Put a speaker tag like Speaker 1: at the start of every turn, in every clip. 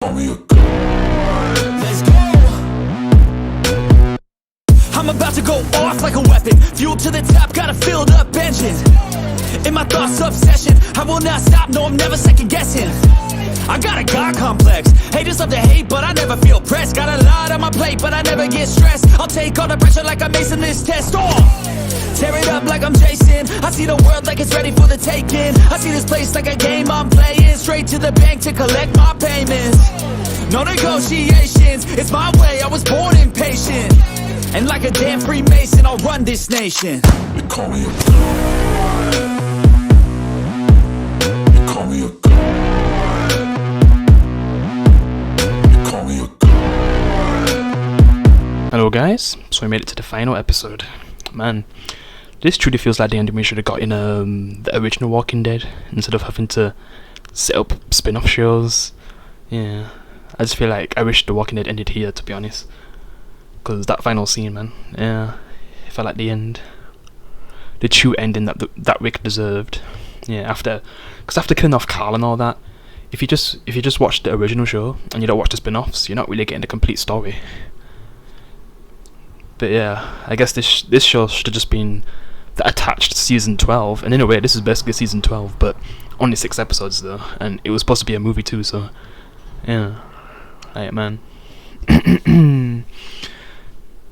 Speaker 1: Let's go. I'm about to go off like a weapon. Fuel to the top, got a filled up engine. In my thoughts, obsession. I will not stop, no, I'm never second guessing. I got a God complex. Haters love to hate, but I never feel pressed. Got a lot on my plate, but I never get stressed. I'll take all the pressure like I'm acing this test. Tear it up like I'm Jason. I see the world like it's ready for the taking. I see this place like a game I'm playing. Straight to the bank to collect my payments. No negotiations, it's my way, I was born impatient. And like a damn Freemason, I'll run this nation.
Speaker 2: They call me a god. They call me a god. They call me a god.
Speaker 3: Hello guys, so we made it to the final episode. Man, this truly feels like the ending we should have got in the original Walking Dead, instead of having to set up spin-off shows. Yeah, I just feel like I wish the Walking Dead ended here, to be honest. Because that final scene, man, yeah, it felt like the end. The true ending that Rick deserved. Yeah, after killing off Carl and all that, if you just watch the original show and you don't watch the spin-offs, you're not really getting the complete story. But yeah, I guess this show should have just been the attached season 12, and in a way this is basically season 12, but only 6 episodes though, and it was supposed to be a movie too, so yeah, alright man.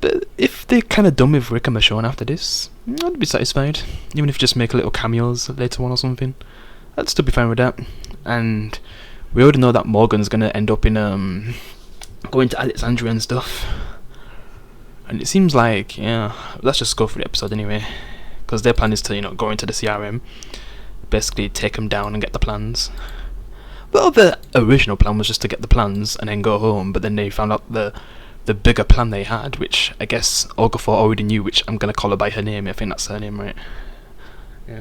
Speaker 3: But if they're kind of done with Rick and Michonne after this, I'd be satisfied, even if you just make little cameos later on or something. I'd still be fine with that. And we already know that Morgan's gonna end up in going to Alexandria and stuff. And it seems like, yeah, let's just go for the episode anyway, because their plan is to, go into the CRM, basically take them down and get the plans. Well, the original plan was just to get the plans and then go home, but then they found out the bigger plan they had, which I guess Okafor already knew, which I'm gonna call her by her name. I think that's her name, right? Yeah.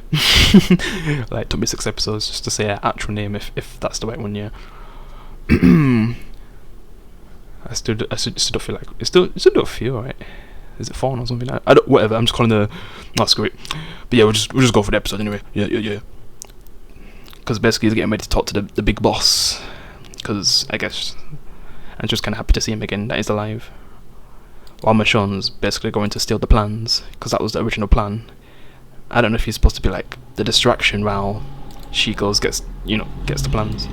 Speaker 3: Like, it took me 6 episodes just to say her actual name, if that's the right one, yeah. I still don't feel like it still don't feel right. Is it Fawn or something? I don't. Whatever. I'm just calling the. No, screw it. But yeah, we'll just go for the episode anyway. Yeah. Because basically he's getting ready to talk to the big boss. Because I guess I'm just kind of happy to see him again. That he's alive. While Michonne's basically going to steal the plans, because that was the original plan. I don't know if he's supposed to be like the distraction while she gets the plans.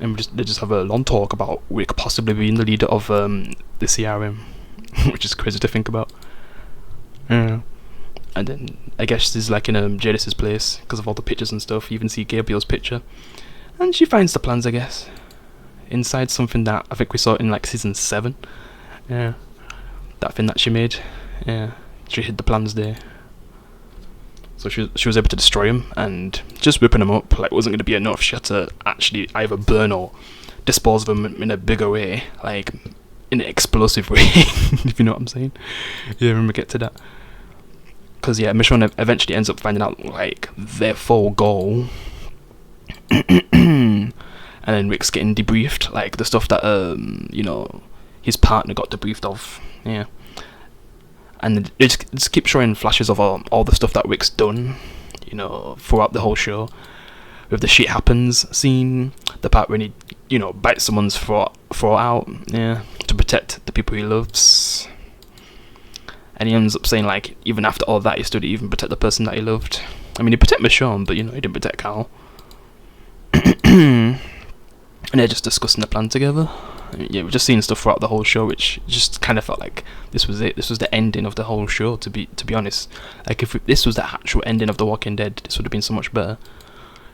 Speaker 3: And they just have a long talk about Rick possibly being the leader of the CRM, which is crazy to think about. Yeah. And then I guess this is like in Jadis's place because of all the pictures and stuff. You even see Gabriel's picture, and she finds the plans, I guess, inside something that I think we saw in like season 7. Yeah, that thing that she made. Yeah, she hid the plans there. So she was able to destroy him, and just whipping him up like wasn't going to be enough. She had to actually either burn or dispose of him in a bigger way, like in an explosive way, if you know what I'm saying. Yeah, when we get to that. Because yeah, Michonne eventually ends up finding out like their full goal. And then Rick's getting debriefed, like the stuff that his partner got debriefed of. Yeah. And they just keep showing flashes of all the stuff that Rick's done, throughout the whole show. With the shit happens scene, the part when he, bites someone's throat out, yeah, to protect the people he loves. And he ends up saying, like, even after all that, he still didn't even protect the person that he loved. I mean, he protected Michonne, but, he didn't protect Carl. And they're just discussing the plan together. Yeah, we've just seen stuff throughout the whole show, which just kind of felt like this was it. This was the ending of the whole show. To be honest, like if this was the actual ending of The Walking Dead, this would have been so much better.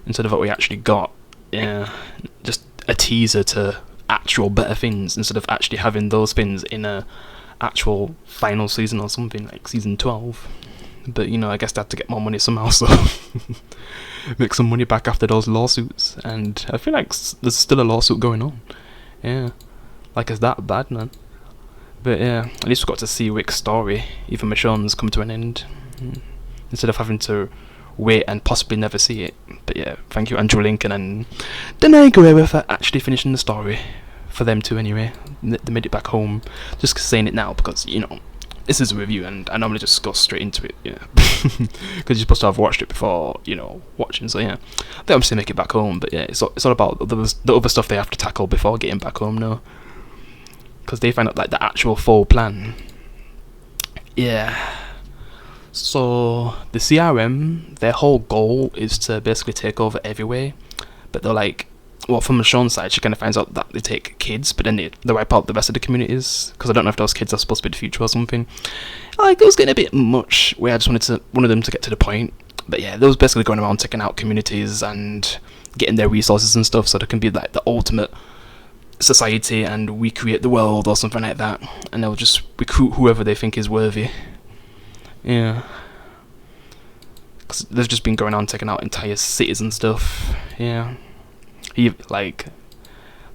Speaker 3: Instead of what we actually got, yeah, just a teaser to actual better things. Instead of actually having those things in a actual final season or something like season 12. But I guess they had to get more money somehow, so make some money back after those lawsuits. And I feel like there's still a lawsuit going on. Yeah, like it's that bad, man. But yeah, at least we got to see Rick's story. Even Michonne's come to an end, instead of having to wait and possibly never see it. But yeah, thank you Andrew Lincoln and Denai Guerrero for actually finishing the story for them too. Anyway, they made it back home. Just saying it now because this is a review, and I normally just go straight into it, yeah, because you're supposed to have watched it before, watching. So yeah, they obviously make it back home, but yeah, it's all about the other stuff they have to tackle before getting back home now, because they find out like the actual full plan. Yeah. So the CRM, their whole goal is to basically take over everywhere, but they're like, well, from Michonne's side, she kind of finds out that they take kids, but then they wipe out the rest of the communities, because I don't know if those kids are supposed to be the future or something. Like, it was getting a bit much, where I just wanted one of them to get to the point. But yeah, they was basically going around taking out communities and getting their resources and stuff, so there can be like the ultimate society, and we create the world or something like that, and they'll just recruit whoever they think is worthy. Yeah. Because they've just been going on taking out entire cities and stuff. Yeah. The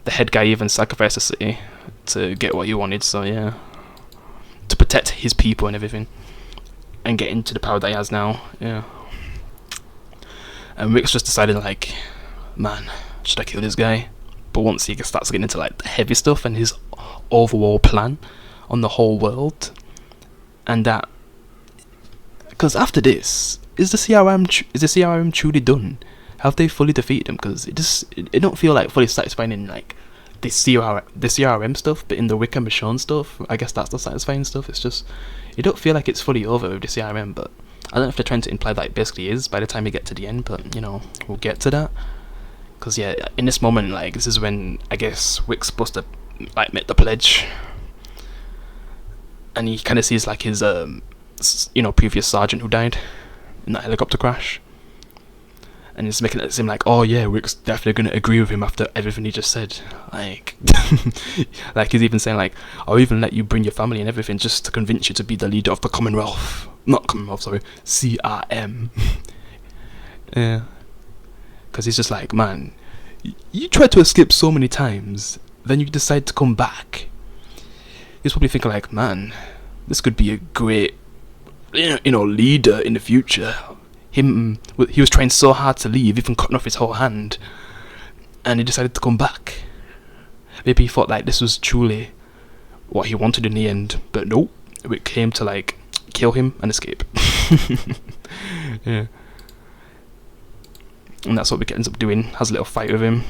Speaker 3: head guy even sacrificed the city to get what he wanted, so yeah. To protect his people and everything. And get into the power that he has now, yeah. And Rick's just decided, like, man, should I kill this guy? But once he starts getting into, like, the heavy stuff and his overall plan on the whole world, and that... Because after this, is the CRM truly done? Have they fully defeated him? Because it don't feel like fully satisfying in like the CRM stuff, but in the Wick and Michonne stuff, I guess that's the satisfying stuff. It's just, it don't feel like it's fully over with the CRM, but I don't know if they're trying to imply that it basically is by the time you get to the end, but we'll get to that. Because yeah, in this moment, like, this is when I guess Wick's supposed to like make the pledge, and he kind of sees like his previous sergeant who died in that helicopter crash. And he's making it seem like, oh yeah, Rick's definitely going to agree with him after everything he just said. Like, like he's even saying like, I'll even let you bring your family and everything just to convince you to be the leader of the Commonwealth. Not Commonwealth, sorry, CRM. Yeah. Because he's just like, man, you tried to escape so many times, then you decide to come back. He's probably thinking like, man, this could be a great, leader in the future. He was trying so hard to leave, even cutting off his whole hand, and he decided to come back. Maybe he thought like this was truly what he wanted in the end, but nope, it came to like kill him and escape. Yeah. And that's what Wick ends up doing, has a little fight with him,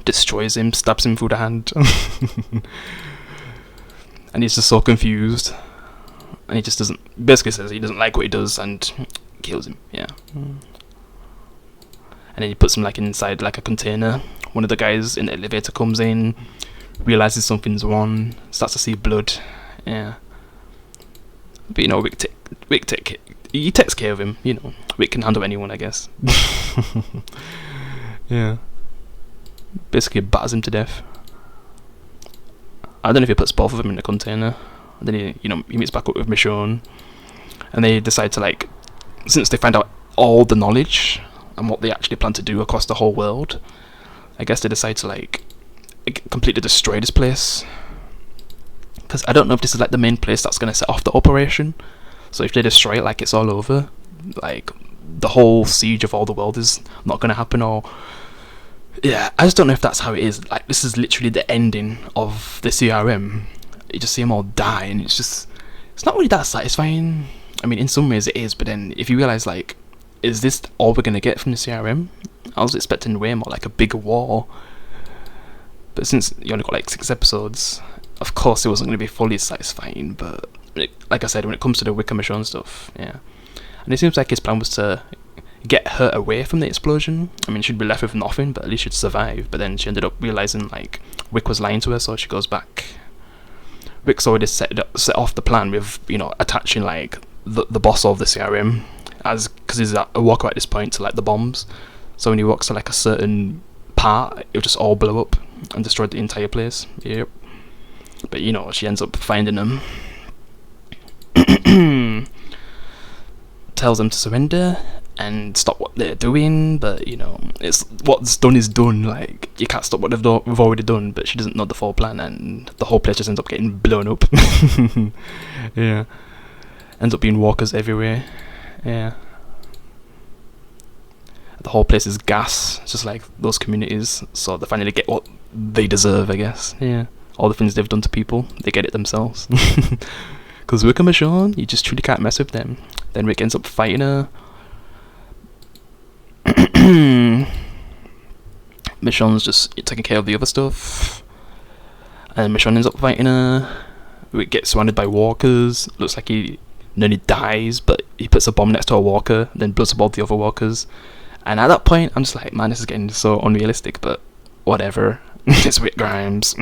Speaker 3: destroys him, stabs him through the hand. And he's just so confused, and he just basically says he doesn't like what he does and kills him, yeah. And then he puts him like inside like a container. One of the guys in the elevator comes in, realizes something's wrong, starts to see blood, yeah. But Wick takes care of him, Wick can handle anyone, I guess. Yeah. Basically batters him to death. I don't know if he puts both of them in the container. And then he meets back up with Michonne, and they decide to like, since they find out all the knowledge and what they actually plan to do across the whole world, I guess they decide to like completely destroy this place. Because I don't know if this is like the main place that's going to set off the operation. So if they destroy it, like, it's all over, like the whole siege of all the world is not going to happen, or yeah, I just don't know if that's how it is. Like, this is literally the ending of the CRM. You just see them all die, and it's not really that satisfying. I mean, in some ways it is, but then if you realise, like, is this all we're going to get from the CRM? I was expecting way more, like a bigger war. But since you only got like 6 episodes, of course it wasn't going to be fully satisfying, but like I said, when it comes to the Wick and Michonne stuff, yeah. And it seems like his plan was to get her away from the explosion. I mean, she'd be left with nothing, but at least she'd survive. But then she ended up realising, like, Wick was lying to her, so she goes back. Rick's already set off the plan with, attaching, like, the boss of the CRM, because he's a walker at this point, to, like, the bombs. So when he walks to, like, a certain part, it'll just all blow up and destroy the entire place. Yep. But, she ends up finding them. Tells them to surrender and stop what they're doing, but it's what's done is done. Like, you can't stop what we've already done. But she doesn't know the full plan, and the whole place just ends up getting blown up. Yeah, ends up being walkers everywhere. Yeah, the whole place is gas, just like those communities. So they finally get what they deserve, I guess. Yeah, all the things they've done to people, they get it themselves. Because Rick and Michonne, you just truly can't mess with them. Then Rick ends up fighting her. Michonne's just taking care of the other stuff. And Michonne ends up fighting her. Rick gets surrounded by walkers. Looks like he nearly dies, but he puts a bomb next to a walker, then blows up all the other walkers. And at that point, I'm just like, man, this is getting so unrealistic, but whatever. It's Rick Grimes.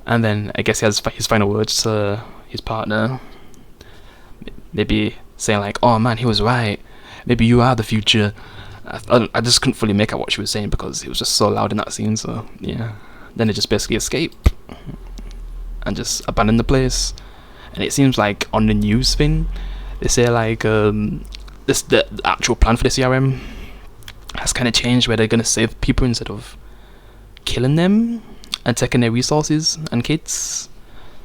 Speaker 3: And then I guess he has his final words to his partner. Maybe saying like, oh man, he was right. Maybe you are the future. I just couldn't fully make out what she was saying because it was just so loud in that scene, so yeah. Then they just basically escape and just abandon the place. And it seems like on the news thing, they say like the actual plan for the CRM has kind of changed, where they're gonna save people instead of killing them and taking their resources and kids.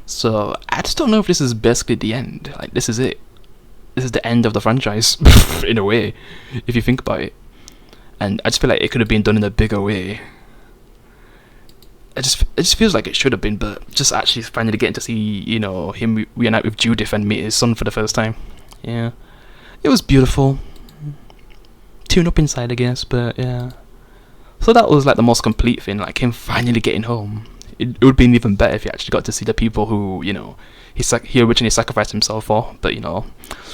Speaker 3: So I just don't know if this is basically the end. Like, this is it. This is the end of the franchise in a way, if you think about it. And I just feel like it could have been done in a bigger way. It just feels like it should have been, but just actually finally getting to see, you know, him reunite with Judith and meet his son for the first time. Yeah, it was beautiful. Tune up inside, I guess, but yeah. So that was like the most complete thing, like him finally getting home. It would have been even better if he actually got to see the people who, you know, he originally sacrificed himself for. But, you know,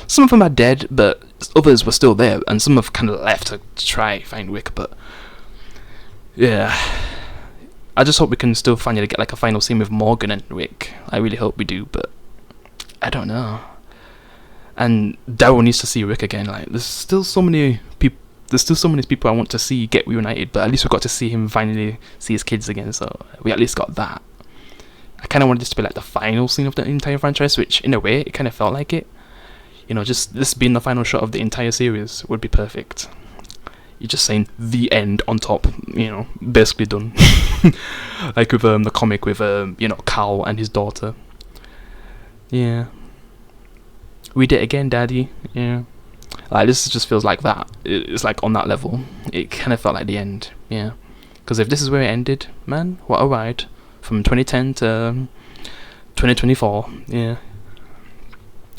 Speaker 3: some of them are dead, but others were still there, and some have kind of left to try find Rick. But yeah, I just hope we can still finally get like a final scene with Morgan and Rick. I really hope we do, but I don't know. And Daryl needs to see Rick again. Like, there's still so many people I want to see get reunited, but at least we got to see him finally see his kids again, so we at least got that. I kind of wanted this to be like the final scene of the entire franchise, which in a way it kind of felt like it. You know, just this being the final shot of the entire series would be perfect. You're just saying the end on top, you know, basically done. Like with the comic with you know, Cal and his daughter. Yeah. We did it again, Daddy. Yeah. Like, this just feels like that. It's like on that level. It kind of felt like the end. Yeah. Because if this is where it ended, man, what a ride. From 2010 to 2024. Yeah.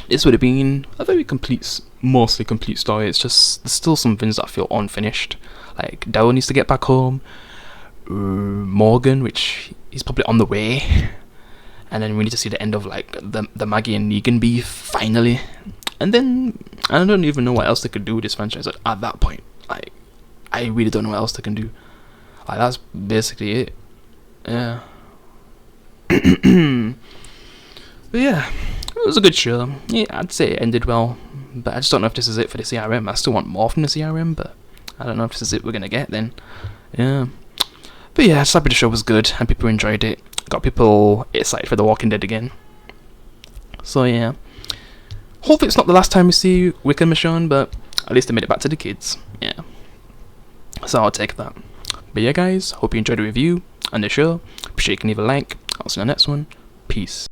Speaker 3: This would have been a very complete, mostly complete story. It's just, there's still some things that feel unfinished. Like, Daryl needs to get back home. Morgan, which he's probably on the way. And then we need to see the end of like the Maggie and Negan beef finally. And then I don't even know what else they could do with this franchise at that point. Like, I really don't know what else they can do. Like, that's basically it. Yeah. But yeah, it was a good show. Yeah, I'd say it ended well. But I just don't know if this is it for the CRM. I still want more from the CRM, but I don't know if this is it we're gonna get then. Yeah. But yeah, just happy the show was good and people enjoyed it. Got people excited for The Walking Dead again. So yeah. Hopefully it's not the last time we see Rick and Michonne, but at least they made it back to the kids. Yeah. So I'll take that. But yeah, guys, hope you enjoyed the review and the show. Appreciate you can leave a like. I'll see you in the next one. Peace.